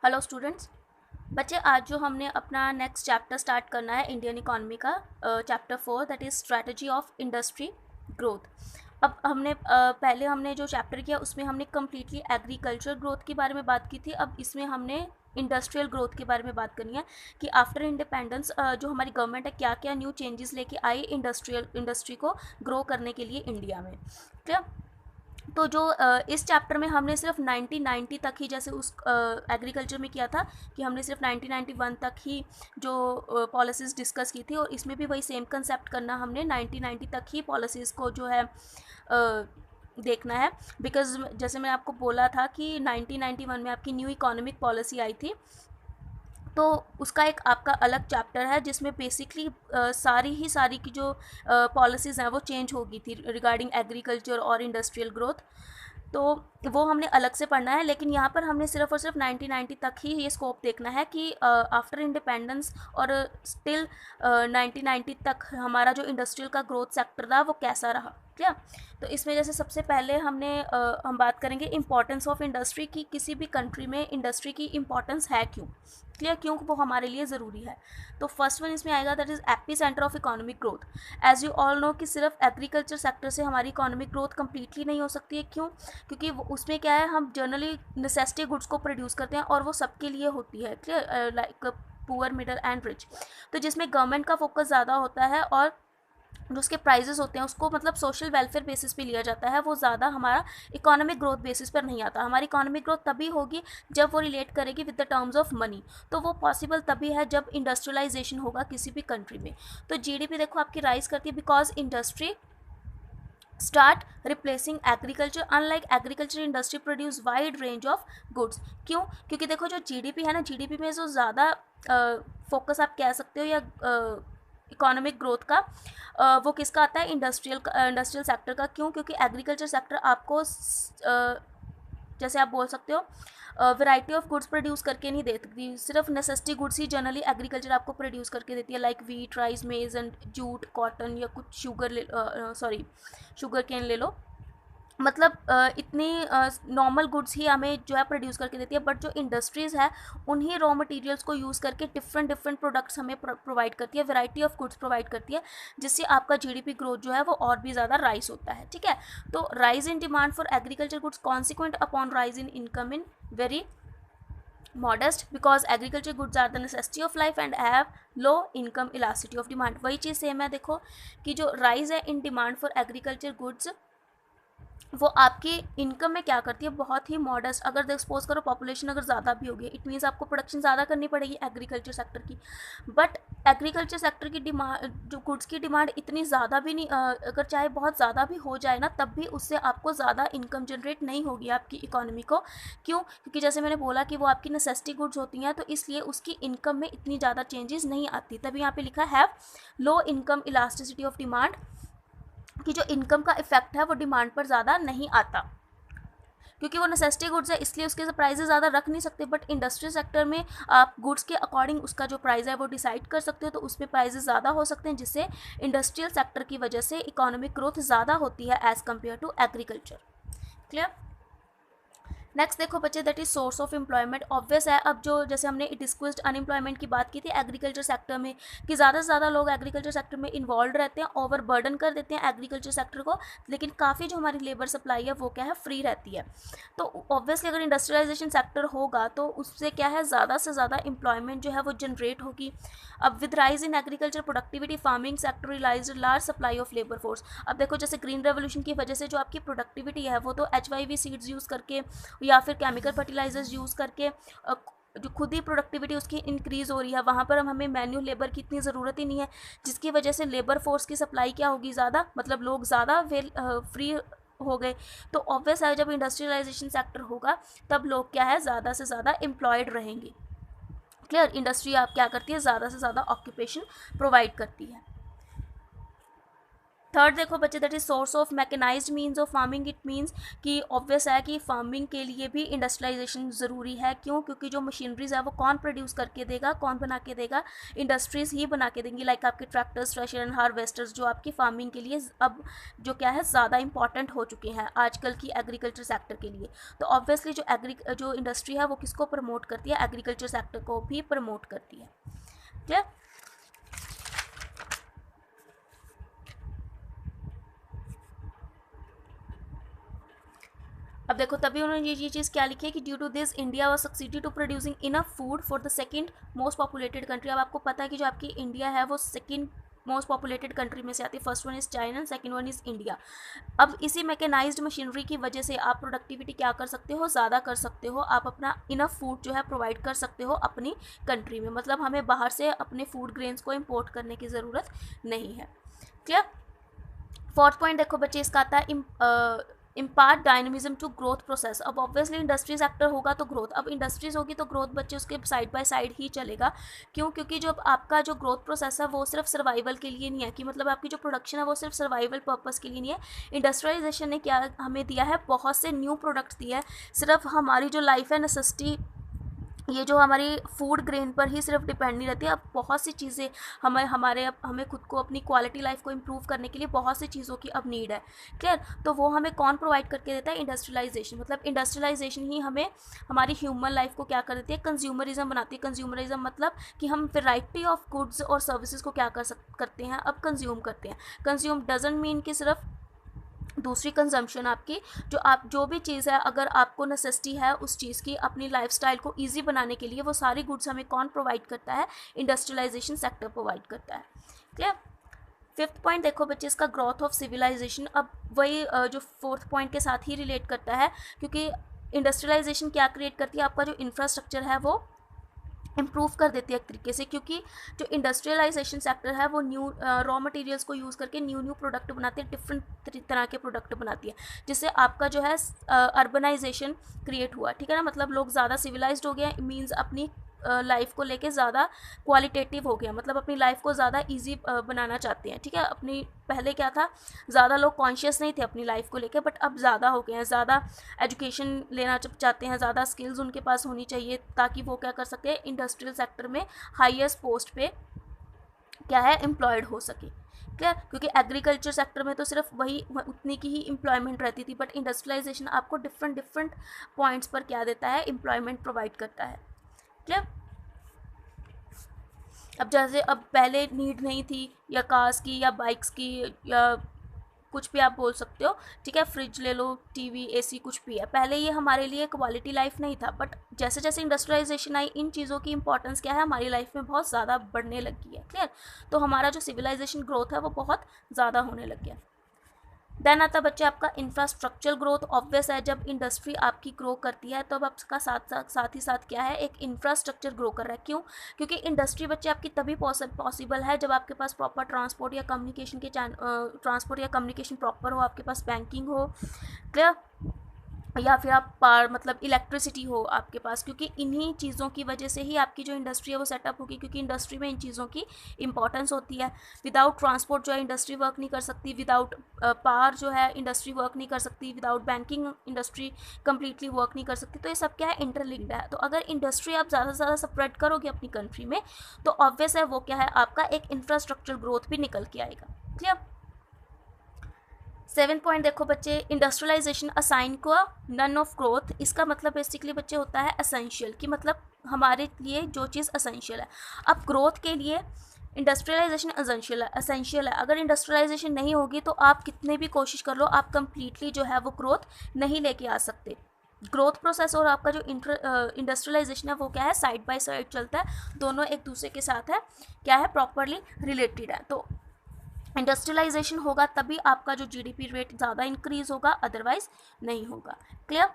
Hello students. बच्चे, आज जो हमने अपना नेक्स्ट चैप्टर स्टार्ट करना है इंडियन इकोनॉमी का, chapter 4, that is strategy of industry growth. अब हमने पहले हमने जो चैप्टर किया उसमें हमने कम्प्लीटली एग्रीकल्चर ग्रोथ के बारे में बात की थी। अब इसमें हमने इंडस्ट्रियल ग्रोथ के बारे में बात करनी है कि आफ्टर इंडिपेंडेंस जो हमारी गवर्नमेंट है क्या क्या न्यू चेंजेस लेके आई इंडस्ट्री को ग्रो करने के लिए इंडिया में। ठीक है। तो जो इस चैप्टर में हमने सिर्फ 1990 तक ही, जैसे उस एग्रीकल्चर में किया था कि हमने सिर्फ 1991 तक ही जो पॉलिसीज़ डिस्कस की थी, और इसमें भी वही सेम कंसेप्ट करना, हमने 1990 तक ही पॉलिसीज़ को जो है देखना है। बिकॉज जैसे मैंने आपको बोला था कि 1991 में आपकी न्यू इकोनॉमिक पॉलिसी आई थी, तो उसका एक आपका अलग चैप्टर है जिसमें बेसिकली सारी की जो पॉलिसीज़ हैं वो चेंज हो गई थी रिगार्डिंग एग्रीकल्चर और इंडस्ट्रियल ग्रोथ। तो वो हमने अलग से पढ़ना है, लेकिन यहाँ पर हमने सिर्फ और सिर्फ 1990 तक ही ये स्कोप देखना है कि आफ्टर इंडिपेंडेंस और स्टिल 1990 तक हमारा जो इंडस्ट्रियल का ग्रोथ सेक्टर रहा वो कैसा रहा। क्या तो इसमें जैसे सबसे पहले हम बात करेंगे इंपॉर्टेंस ऑफ इंडस्ट्री की। किसी भी कंट्री में इंडस्ट्री की इंपॉर्टेंस है क्यों, क्लियर, क्यों वो हमारे लिए ज़रूरी है। तो फर्स्ट वन इसमें आएगा, that is epicentre of economic growth. As you all know कि सिर्फ एग्रीकल्चर सेक्टर से हमारी इकोनॉमिक ग्रोथ कंप्लीटली नहीं हो सकती है। क्यों? क्योंकि उसमें क्या है, हम जनरली नेसेसिटी गुड्स को प्रोड्यूस करते हैं और वो सबके लिए होती है, clear, like poor, middle and rich. तो जिसमें गवर्नमेंट का फोकस ज़्यादा होता है और जो उसके प्राइजेस होते हैं उसको मतलब सोशल वेलफेयर बेसिस पे लिया जाता है, वो ज़्यादा हमारा इकोनॉमिक ग्रोथ बेसिस पर नहीं आता। हमारी इकोनॉमिक ग्रोथ तभी होगी जब वो रिलेट करेगी with the terms of money. तो वो पॉसिबल तभी है जब इंडस्ट्रियलाइजेशन होगा किसी भी कंट्री में। तो जीडीपी देखो आपकी राइज करती है because industry start replacing agriculture. Unlike agriculture, industry produce wide range of goods. क्यों? क्योंकि देखो जो जीडीपी है ना, जीडीपी में जो ज़्यादा फोकस आप कह सकते हो या इकोनॉमिक ग्रोथ का वो किसका आता है, इंडस्ट्रियल सेक्टर का। क्यों? क्योंकि एग्रीकल्चर सेक्टर आपको जैसे आप बोल सकते हो वैरायटी ऑफ गुड्स प्रोड्यूस करके नहीं देती, सिर्फ नेसेसिटी गुड्स ही जनरली एग्रीकल्चर आपको प्रोड्यूस करके देती है, लाइक वीट, राइस, मेज एंड जूट, कॉटन, या कुछ शुगर केन ले लो। मतलब इतनी नॉर्मल गुड्स ही हमें जो है प्रोड्यूस करके देती है। बट जो इंडस्ट्रीज़ है उन्हीं रॉ मटेरियल्स को यूज़ करके डिफरेंट प्रोडक्ट्स हमें प्रोवाइड करती है, वैरायटी ऑफ गुड्स प्रोवाइड करती है, जिससे आपका जीडीपी ग्रोथ जो है वो और भी ज़्यादा राइज होता है। ठीक है। तो rise in demand for agriculture goods consequent upon rise in income in very modest because agriculture goods are the necessity of life and have low income elasticity of demand। वही चीज़ सेम है, देखो कि जो राइज है in demand for agriculture goods वो आपकी income में क्या करती है, बहुत ही मॉडेस्ट। अगर सपोज करो पॉपुलेशन अगर ज़्यादा भी होगी, इट मीन्स आपको प्रोडक्शन ज़्यादा करनी पड़ेगी एग्रीकल्चर सेक्टर की। बट एग्रीकल्चर सेक्टर की डिमांड, जो गुड्स की डिमांड इतनी ज़्यादा भी नहीं, अगर चाहे बहुत ज़्यादा भी हो जाए ना, तब भी उससे आपको ज़्यादा इनकम जनरेट नहीं होगी आपकी इकोनॉमी को। क्यों? क्योंकि जैसे मैंने बोला कि वो आपकी नेसेसिटी गुड्स होती हैं, तो इसलिए उसकी इनकम में इतनी ज़्यादा चेंजेस नहीं आती। तभी यहाँ पे लिखा है low income elasticity of demand, कि जो इनकम का इफेक्ट है वो डिमांड पर ज़्यादा नहीं आता, क्योंकि वो नेसेसिटी गुड्स है इसलिए उसके प्राइजेस ज़्यादा रख नहीं सकते। बट इंडस्ट्री सेक्टर में आप गुड्स के अकॉर्डिंग उसका जो प्राइस है वो डिसाइड कर सकते हो, तो उसमें प्राइजेस ज़्यादा हो सकते हैं, जिससे इंडस्ट्रियल सेक्टर की वजह से इकोनॉमिक ग्रोथ ज़्यादा होती है as compared to agriculture. Clear? Next देखो बच्चे, that is source of employment. Obvious है, अब जो जैसे हमने डिस्कस्ड अनएम्प्लॉयमेंट की बात की थी एग्रीकल्चर सेक्टर में, कि ज़्यादा से ज़्यादा लोग एग्रीकल्चर सेक्टर में इन्वॉल्व रहते हैं, ओवर बर्डन कर देते हैं एग्रीकल्चर सेक्टर को, लेकिन काफ़ी जो हमारी लेबर सप्लाई है वो क्या है, फ्री रहती है। तो ऑब्वियसली अगर इंडस्ट्रियलाइजेशन सेक्टर होगा तो उससे क्या है, ज़्यादा से ज़्यादा एम्प्लॉयमेंट जो है वो जनरेट होगी। अब with rise in agriculture productivity, farming sector relies large supply of labour force. अब देखो जैसे ग्रीन रेवोल्यूशन की वजह से जो आपकी प्रोडक्टिविटी है वो तो HYV सीड्स यूज़ करके या फिर केमिकल फर्टिलाइजर्स यूज़ करके जो खुद ही प्रोडक्टिविटी उसकी इंक्रीज़ हो रही है, वहाँ पर हमें मैन्युअल लेबर की इतनी ज़रूरत ही नहीं है, जिसकी वजह से लेबर फोर्स की सप्लाई क्या होगी, ज़्यादा, मतलब लोग ज़्यादा फ्री हो गए। तो ऑब्वियस है जब इंडस्ट्रियलाइजेशन सेक्टर होगा तब लोग क्या है, ज़्यादा से ज़्यादा एम्प्लॉयड रहेंगे। क्लियर? इंडस्ट्री आप क्या करती है, ज़्यादा से ज़्यादा ऑक्यूपेशन प्रोवाइड करती है। थर्ड देखो बच्चे, that is source of mechanised means of farming. It means कि ऑब्वियस है कि फार्मिंग के लिए भी इंडस्ट्रियलाइजेशन ज़रूरी है। क्यों? क्योंकि जो मशीनरीज है वो कौन प्रोड्यूस करके देगा, कौन बना के देगा? इंडस्ट्रीज़ ही बना के देंगी। लाइक आपके ट्रैक्टर्स, थ्रेशर एंड हार्वेस्टर्स, जो आपकी फार्मिंग के लिए अब जो क्या है ज़्यादा इंपॉर्टेंट हो चुके हैं आजकल की एग्रीकल्चर सेक्टर के लिए। तो ऑब्वियसली जो इंडस्ट्री है वो किसको प्रमोट करती है? एग्रीकल्चर सेक्टर को भी प्रमोट करती है। ठीक है। अब देखो, तभी उन्होंने ये चीज़ क्या लिखी है कि due to this India was succeeded to producing enough food for the second most populated country. अब आपको पता है कि जो आपकी इंडिया है वो सेकंड मोस्ट पॉपुलेटेड कंट्री में से आती है। First one is China and second one is India. अब इसी मैकेनाइज्ड मशीनरी की वजह से आप प्रोडक्टिविटी क्या कर सकते हो? ज़्यादा कर सकते हो। आप अपना इनफ फूड जो है प्रोवाइड कर सकते हो अपनी कंट्री में। मतलब हमें बाहर से अपने फूड ग्रेन्स को इम्पोर्ट करने की ज़रूरत नहीं है। क्लियर? फोर्थ पॉइंट देखो बच्चे, इसका आता है impart dynamism to growth process. अब ऑब्वियसली इंडस्ट्री सेक्टर होगा तो ग्रोथ, अब इंडस्ट्रीज होगी तो ग्रोथ बच्चे उसके साइड बाय साइड ही चलेगा। क्यों? क्योंकि जो आपका जो ग्रोथ प्रोसेस है वो सिर्फ सर्वाइवल के लिए नहीं है, कि मतलब आपकी जो प्रोडक्शन है वो सिर्फ सर्वाइवल पर्पस के लिए नहीं है। इंडस्ट्रियलाइजेशन ने क्या हमें दिया है? बहुत से न्यू प्रोडक्ट्स दिया है। सिर्फ हमारी जो लाइफ है नेसेसिटी, ये जो हमारी फूड ग्रेन पर ही सिर्फ डिपेंड नहीं रहती है। अब बहुत सी चीज़ें हमें खुद को अपनी क्वालिटी लाइफ को इम्प्रूव करने के लिए बहुत सी चीज़ों की अब नीड है। क्लियर? तो वो हमें कौन प्रोवाइड करके देता है? इंडस्ट्रियलाइजेशन। मतलब इंडस्ट्रियलाइजेशन ही हमें हमारी ह्यूमन लाइफ को क्या कर देती है? कंज्यूमरिज्म बनाती है। कंज्यूमरिज्म मतलब कि हम वेराइटी ऑफ गुड्स और सर्विसेज को क्या करते हैं? अब कंज्यूम करते हैं। कंज्यूम डजंट मीन कि सिर्फ दूसरी कंजम्पशन आपकी, जो भी चीज़ है, अगर आपको नेसेसिटी है उस चीज़ की अपनी लाइफस्टाइल को इजी बनाने के लिए, वो सारी गुड्स हमें कौन प्रोवाइड करता है? इंडस्ट्रियलाइजेशन सेक्टर प्रोवाइड करता है। क्लियर? फिफ्थ पॉइंट देखो बच्चे, इसका ग्रोथ ऑफ सिविलाइजेशन। अब वही जो फोर्थ पॉइंट के साथ ही रिलेट करता है, क्योंकि इंडस्ट्रियलाइजेशन क्या क्रिएट करती है? आपका जो इंफ्रास्ट्रक्चर है वो इम्प्रूव कर देती है एक तरीके से, क्योंकि जो इंडस्ट्रियलाइजेशन सेक्टर है वो न्यू रॉ मटेरियल्स को यूज़ करके न्यू प्रोडक्ट बनाते हैं, डिफरेंट तरह के प्रोडक्ट बनाती है, जिससे आपका जो है अर्बनाइजेशन क्रिएट हुआ। ठीक है ना? मतलब लोग ज़्यादा सिविलाइज्ड हो गए, मीन्स अपनी लाइफ को लेके ज़्यादा क्वालिटेटिव हो गया, मतलब अपनी लाइफ को ज़्यादा इजी बनाना चाहते हैं। ठीक है? अपनी पहले क्या था, ज़्यादा लोग कॉन्शियस नहीं थे अपनी लाइफ को लेके, बट अब ज़्यादा हो गए हैं, ज़्यादा एजुकेशन लेना चाहते हैं, ज़्यादा स्किल्स उनके पास होनी चाहिए, ताकि वो क्या कर सके? इंडस्ट्रियल सेक्टर में हाईएस्ट पोस्ट पे क्या है? एम्प्लॉयड हो सके। क्लियर? क्योंकि एग्रीकल्चर सेक्टर में तो सिर्फ वही उतनी की ही एम्प्लॉयमेंट रहती थी, बट इंडस्ट्रियलाइजेशन आपको डिफरेंट पॉइंट्स पर क्या देता है? एम्प्लॉयमेंट प्रोवाइड करता है। क्लियर? अब जैसे अब पहले नीड नहीं थी या कार्स की या बाइक्स की या कुछ भी आप बोल सकते हो। ठीक है? फ्रिज ले लो, टीवी, एसी, कुछ भी है, पहले ये हमारे लिए क्वालिटी लाइफ नहीं था, बट जैसे जैसे इंडस्ट्रियलाइजेशन आई, इन चीज़ों की इंपॉर्टेंस क्या है? हमारी लाइफ में बहुत ज़्यादा बढ़ने लगी है। क्लियर? तो हमारा जो सिविलाइजेशन ग्रोथ है वो बहुत ज़्यादा होने लग गया। देन आता बच्चे आपका इंफ्रास्ट्रक्चर ग्रोथ। ऑब्वियस है, जब इंडस्ट्री आपकी ग्रो करती है तो अब आपका साथ ही साथ क्या है? एक इंफ्रास्ट्रक्चर ग्रो कर रहा है। क्यों? क्योंकि इंडस्ट्री बच्चे आपकी तभी पॉसिबल है जब आपके पास प्रॉपर ट्रांसपोर्ट या कम्युनिकेशन प्रॉपर हो, आपके पास बैंकिंग हो। क्लियर? या फिर आप मतलब इलेक्ट्रिसिटी हो आपके पास, क्योंकि इन्हीं चीज़ों की वजह से ही आपकी जो इंडस्ट्री है वो सेटअप होगी, क्योंकि इंडस्ट्री में इन चीज़ों की इंपॉर्टेंस होती है। विदाउट ट्रांसपोर्ट जो है इंडस्ट्री वर्क नहीं कर सकती, विदाउट पावर जो है इंडस्ट्री वर्क नहीं कर सकती, without banking industry completely work नहीं कर सकती। तो ये सब क्या है? इंटरलिंक्ड है। तो अगर इंडस्ट्री आप ज़्यादा से ज़्यादा स्प्रेड करोगे अपनी कंट्री में, तो ऑब्वियस है वो क्या है? आपका एक इंफ्रास्ट्रक्चर ग्रोथ भी निकल के आएगा। क्लियर? 7 पॉइंट देखो बच्चे, इंडस्ट्रियलाइजेशन असाइन को नन ऑफ ग्रोथ। इसका मतलब बेसिकली बच्चे होता है एसेंशियल, कि मतलब हमारे लिए जो चीज़ एसेंशियल है। अब ग्रोथ के लिए इंडस्ट्रियलाइजेशन एसेंशियल है। अगर इंडस्ट्रियलाइजेशन नहीं होगी तो आप कितने भी कोशिश कर लो, आप कंप्लीटली जो है वो ग्रोथ नहीं लेके आ सकते। ग्रोथ प्रोसेस और आपका जो इंडस्ट्रियलाइजेशन है वो क्या है? साइड बाय साइड चलता है, दोनों एक दूसरे के साथ है क्या है? प्रॉपरली रिलेटेड है। तो इंडस्ट्रियलाइजेशन होगा तभी आपका जो जीडीपी रेट ज़्यादा इंक्रीज होगा, अदरवाइज नहीं होगा। क्लियर?